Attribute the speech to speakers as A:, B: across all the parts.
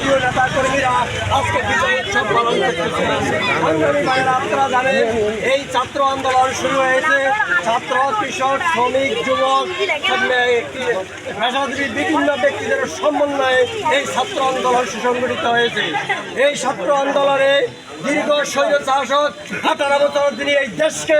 A: দলীয় নেতা কর্মীরা আজকে বিজয় উৎসব পালন করতেছে। আপনারা জানেন এই ছাত্র আন্দোলন শুরু হয়েছে ছাত্র, কৃষক, শ্রমিক, যুবক, পেশাজীবী বিভিন্ন ব্যক্তিদের সমন্বয়ে এই ছাত্র আন্দোলন সুসংগঠিত হয়েছে। এই ছাত্র আন্দোলনে দীর্ঘ স্বৈরশাসক 18 বছর যিনি এই দেশকে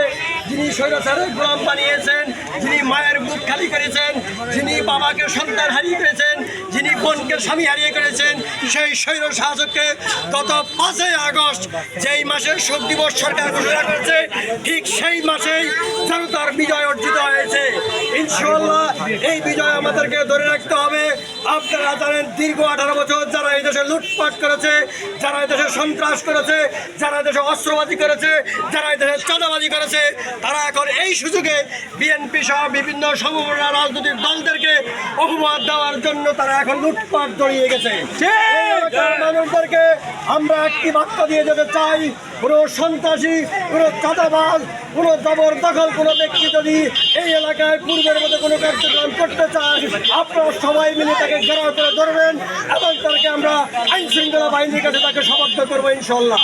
A: যিনি স্বৈরশাসকের গোলাম বানিয়েছেন, যিনি মায়ের বুক খালি করেছেন, যিনি বাবাকে সন্তান হারিয়ে করেছেন, যিনি বোনকে স্বামী হারিয়ে করেছেন, সেই স্বৈরশাসককে গত 5 আগস্ট যেই মাসে শোক দিবস সরকার ঘোষণা করেছে, ঠিক সেই মাসেই জনতার বিজয় অর্জিত হয়েছে। ইনশাআল্লাহ এই বিজয় আমাদেরকে ধরে রাখতে হবে। আপনারা জানেন দীর্ঘ 18 বছর যারা এই দেশে লুটপাট করেছে, যারা এই দেশে সন্ত্রাস করেছে, যারা দেশে অস্ত্রবাজি করেছে, যারা এই দেশে চাঁদাবাজি করেছে, তারা এখন এই সুযোগে বিএনপি সহ বিভিন্ন সমমনা রাজনৈতিক দলদেরকে অপবাদ দেওয়ার জন্য তারা এখন লুটপাট জড়িয়ে গেছে। মানুষদেরকে আমরা একটি বার্তা দিয়ে যেতে চাই, কোনো সন্ত্রাসী, কোনো চাঁদাবাজ, কোনো জবরদখল কোনো ব্যক্তি যদি এই এলাকায় পূর্বের মধ্যে কোনো কার্যক্রম করতে চায়, আপনারা সবাই মিলে তাকে ঘেরাও করে ধরবেন এবং তাকে আমরা আইন শৃঙ্খলা বাহিনীর কাছে তাকে সমর্থ করবো ইনশাল্লাহ।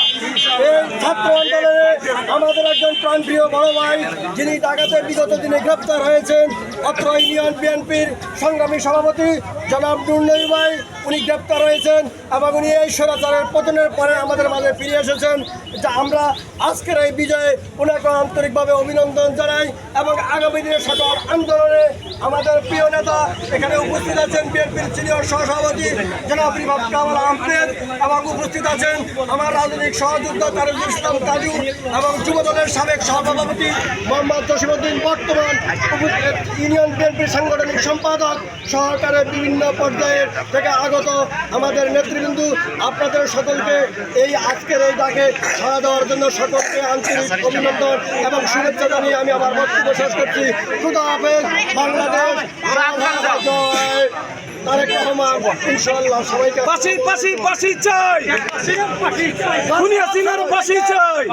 A: এই ছাত্র আন্দোলনে আমাদের একজন প্রাণপ্রিয় বড় ভাই যিনি ঢাকাতে বিগত দিনে গ্রেপ্তার হয়েছেন, অত্র ইউনিয়ন বিএনপির সংগ্রামী সভাপতি জনাব নুরনবী ভাই, উনি গ্রেপ্তার হয়েছেন এবং উনি এই স্বৈরাচারের পতনের পরে আমাদের মাঝে ফিরে এসেছেন। যা আমরা আজকের এই বিজয়ে ওনাকে আন্তরিকভাবে অভিনন্দন জানাই এবং আগামী দিনের সকল আন্দোলনে আমাদের প্রিয় নেতা এখানে উপস্থিত আছেন বিএনপির সিনিয়র সহসভাপতি জনাব রিফাত কামাল আহমেদ এবং উপস্থিত আছেন আমার রাজনৈতিক সহযোদ্ধা তারুল ইসলাম তাজু এবং যুবদলের সাবেক সভাপতি মোহাম্মদ জসিমউদ্দিন, বর্তমান ইউনিয়ন বিএনপির সাংগঠনিক সম্পাদক, সরকারের বিভিন্ন পর্যায়ের থেকে আগত আমাদের নেতৃবৃন্দ। আপনাদের সকলকে এই আজকের এই ডাকে সাড়া দেওয়ার জন্য সকলকে আন্তরিক অভিনন্দন এবং শুভেচ্ছা জানিয়ে আমি আমার বক্তব্য শেষ করছি। খুদা হাফেজ। বাংলাদেশ জয়। তারেক রহমান। ইনশাআল্লাহ সবাইকে
B: ফাঁসি চাই, দুনিয়া চিনার ফাঁসি চাই।